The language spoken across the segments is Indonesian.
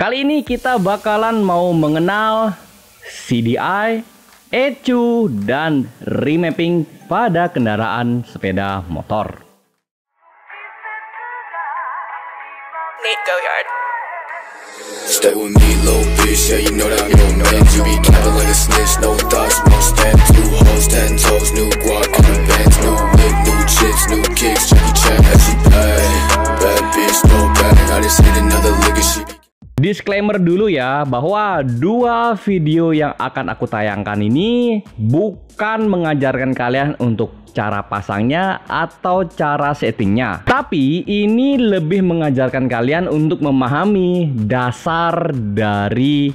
Kali ini kita bakalan mau mengenal CDI, ECU, dan remapping pada kendaraan sepeda motor. Stay with me, little bitch, yeah, you know that I'm your man. You be capping like a snitch, no thoughts, no stamps. New hoes, 10 toes, new guac in the bands. New whip, new chips, new kicks, Jackie Chan, as she pay. Bad bitch, no bang, I just hit another lick and she be... Disclaimer dulu ya, bahwa dua video yang akan aku tayangkan ini bukan mengajarkan kalian untuk cara pasangnya atau cara settingnya, tapi ini lebih mengajarkan kalian untuk memahami dasar dari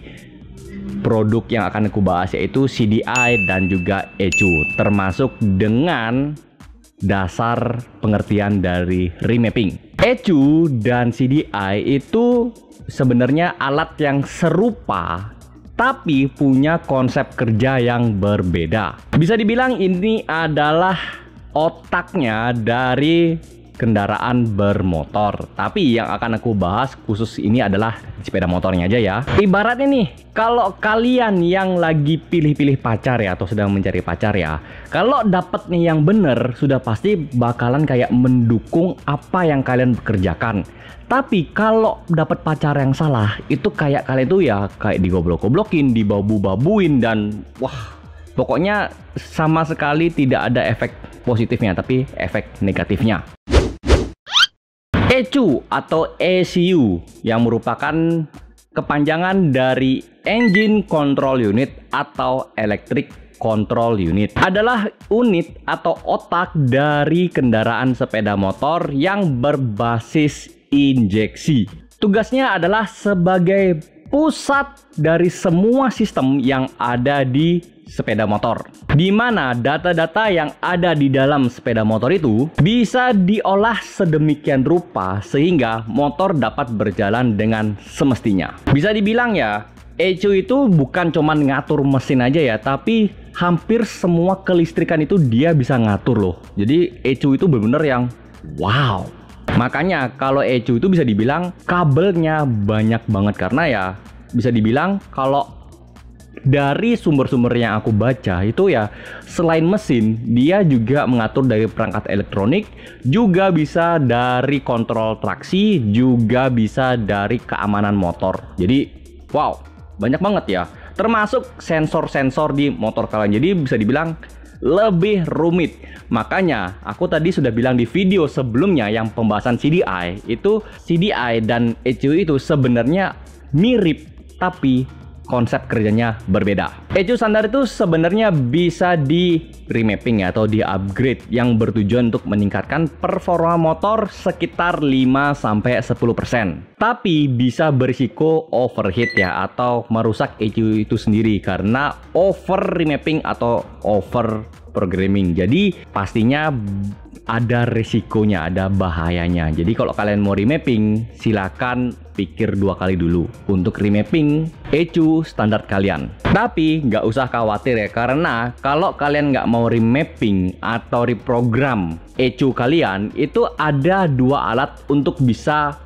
produk yang akan aku bahas, yaitu CDI dan juga ECU, termasuk dengan dasar pengertian dari remapping. ECU dan CDI itu sebenarnya alat yang serupa tapi punya konsep kerja yang berbeda. Bisa dibilang ini adalah otaknya dari kendaraan bermotor. Tapi yang akan aku bahas khusus ini adalah sepeda motornya aja ya. Ibaratnya nih, kalau kalian yang lagi pilih-pilih pacar ya, atau sedang mencari pacar ya, kalau dapet nih yang bener, sudah pasti bakalan kayak mendukung apa yang kalian kerjakan. Tapi kalau dapat pacar yang salah, itu kayak kalian tuh ya kayak digoblok-goblokin, dibabu-babuin, dan wah, pokoknya sama sekali tidak ada efek positifnya, tapi efek negatifnya. ECU atau ECU yang merupakan kepanjangan dari Engine Control Unit atau Electric Control Unit, adalah unit atau otak dari kendaraan sepeda motor yang berbasis injeksi. Tugasnya adalah sebagai pusat dari semua sistem yang ada di sepeda motor, di mana data-data yang ada di dalam sepeda motor itu bisa diolah sedemikian rupa sehingga motor dapat berjalan dengan semestinya. Bisa dibilang ya, ECU itu bukan cuma ngatur mesin aja ya, tapi hampir semua kelistrikan itu dia bisa ngatur loh. Jadi ECU itu benar-benar yang wow. Makanya kalau ECU itu bisa dibilang kabelnya banyak banget, karena ya bisa dibilang kalau dari sumber-sumber yang aku baca itu ya, selain mesin, dia juga mengatur dari perangkat elektronik, juga bisa dari kontrol traksi, juga bisa dari keamanan motor. Jadi wow, banyak banget ya, termasuk sensor-sensor di motor kalian. Jadi bisa dibilang lebih rumit. Makanya aku tadi sudah bilang di video sebelumnya yang pembahasan CDI, itu CDI dan ECU itu sebenarnya mirip tapi konsep kerjanya berbeda. ECU standar itu sebenarnya bisa di remapping atau di upgrade, yang bertujuan untuk meningkatkan performa motor sekitar 5-10%. Tapi bisa berisiko overheat ya, atau merusak ECU itu sendiri karena over remapping atau over programming. Jadi pastinya ada risikonya, ada bahayanya. Jadi kalau kalian mau remapping, silakan pikir 2 kali dulu untuk remapping ECU standar kalian. Tapi nggak usah khawatir ya, karena kalau kalian nggak mau remapping atau reprogram ECU kalian, itu ada 2 alat untuk bisa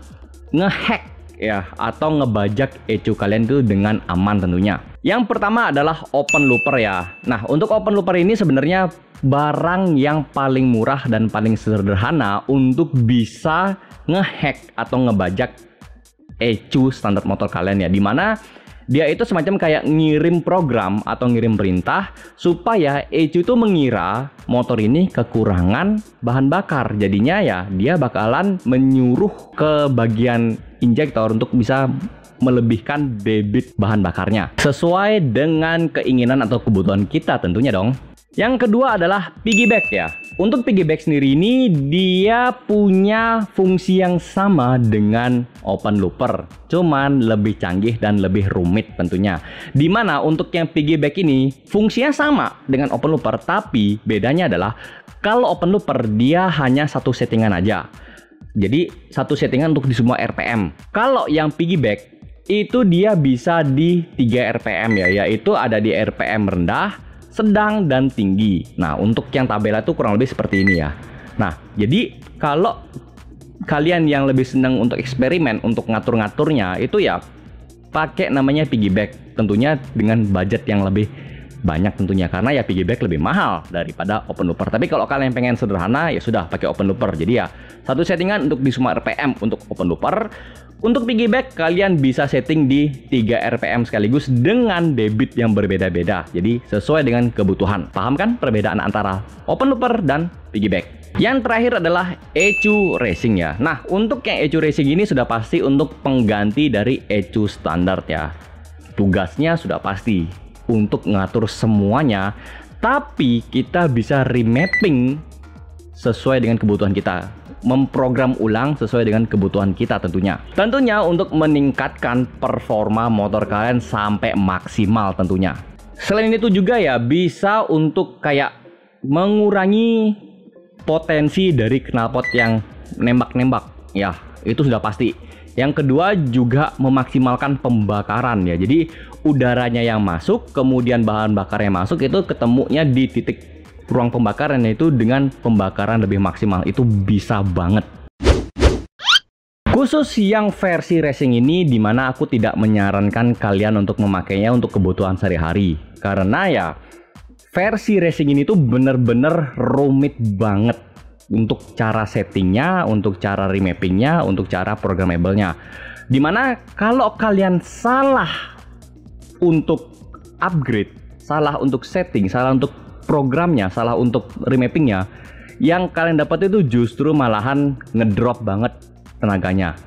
ngehack ya, atau ngebajak ECU kalian itu dengan aman tentunya. Yang pertama adalah open looper ya. Nah, untuk open looper ini sebenarnya barang yang paling murah dan paling sederhana untuk bisa ngehack atau ngebajak ECU standar motor kalian ya, dimana dia itu semacam kayak ngirim program atau ngirim perintah supaya ECU itu mengira motor ini kekurangan bahan bakar. Jadinya ya dia bakalan menyuruh ke bagian injektor untuk bisa melebihkan debit bahan bakarnya sesuai dengan keinginan atau kebutuhan kita tentunya dong. Yang kedua adalah piggyback ya. Untuk piggyback sendiri ini dia punya fungsi yang sama dengan open looper, cuman lebih canggih dan lebih rumit tentunya. Dimana untuk yang piggyback ini fungsinya sama dengan open looper, tapi bedanya adalah kalau open looper dia hanya satu settingan aja. Jadi satu settingan untuk di semua RPM. Kalau yang piggyback itu dia bisa di 3 RPM ya, yaitu ada di RPM rendah, sedang, dan tinggi. Nah, untuk yang tabela itu kurang lebih seperti ini ya. Nah, jadi kalau kalian yang lebih senang untuk eksperimen, untuk ngatur-ngaturnya, itu ya pakai namanya piggyback, tentunya dengan budget yang lebih banyak tentunya, karena ya piggyback lebih mahal daripada open looper. Tapi kalau kalian pengen sederhana ya sudah pakai open looper. Jadi ya satu settingan untuk di semua RPM untuk open looper. Untuk piggyback kalian bisa setting di 3 RPM sekaligus dengan debit yang berbeda-beda. Jadi sesuai dengan kebutuhan. Paham kan perbedaan antara open looper dan piggyback? Yang terakhir adalah ECU racing ya. Nah, untuk yang ECU racing ini sudah pasti untuk pengganti dari ECU standar ya. Tugasnya sudah pasti untuk ngatur semuanya, tapi kita bisa remapping sesuai dengan kebutuhan kita, memprogram ulang sesuai dengan kebutuhan kita tentunya untuk meningkatkan performa motor kalian sampai maksimal tentunya. Selain itu juga ya bisa untuk kayak mengurangi potensi dari knalpot yang nembak-nembak ya, itu sudah pasti. Yang kedua juga memaksimalkan pembakaran ya. Jadi udaranya yang masuk, kemudian bahan bakar yang masuk itu ketemunya di titik ruang pembakaran, yaitu dengan pembakaran lebih maksimal. Itu bisa banget. Khusus yang versi racing ini dimana aku tidak menyarankan kalian untuk memakainya untuk kebutuhan sehari-hari. Karena ya versi racing ini tuh bener-bener rumit banget. Untuk cara settingnya, untuk cara remappingnya, untuk cara programmable-nya. Dimana kalau kalian salah untuk upgrade, salah untuk setting, salah untuk programnya, salah untuk remappingnya, yang kalian dapat itu justru malahan ngedrop banget tenaganya.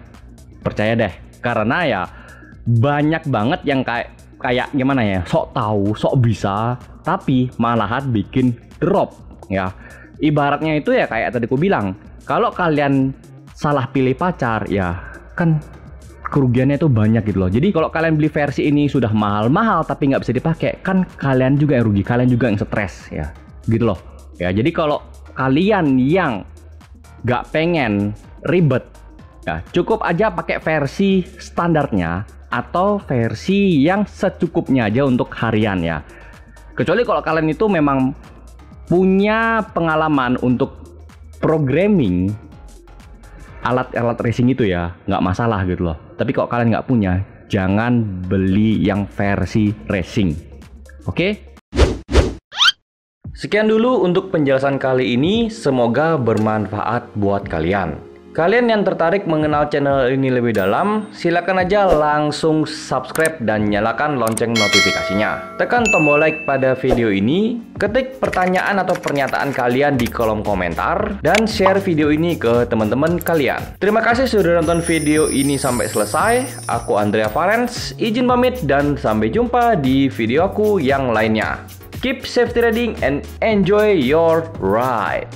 Percaya deh, karena ya banyak banget yang kayak gimana ya, sok tahu, sok bisa, tapi malahan bikin drop ya. Ibaratnya itu ya kayak tadi aku bilang, kalau kalian salah pilih pacar ya kan kerugiannya itu banyak gitu loh. Jadi kalau kalian beli versi ini sudah mahal-mahal tapi nggak bisa dipakai, kan kalian juga yang rugi, kalian juga yang stres ya, gitu loh. Ya jadi kalau kalian yang nggak pengen ribet, ya cukup aja pakai versi standarnya atau versi yang secukupnya aja untuk harian ya. Kecuali kalau kalian itu memang punya pengalaman untuk programming alat-alat racing itu ya, nggak masalah gitu loh. Tapi kalau kalian nggak punya, jangan beli yang versi racing. Oke? Sekian dulu untuk penjelasan kali ini, semoga bermanfaat buat kalian. Kalian yang tertarik mengenal channel ini lebih dalam, silakan aja langsung subscribe dan nyalakan lonceng notifikasinya. Tekan tombol like pada video ini, ketik pertanyaan atau pernyataan kalian di kolom komentar, dan share video ini ke teman-teman kalian. Terima kasih sudah nonton video ini sampai selesai. Aku Andrea Farens, izin pamit dan sampai jumpa di video aku yang lainnya. Keep safety riding and enjoy your ride.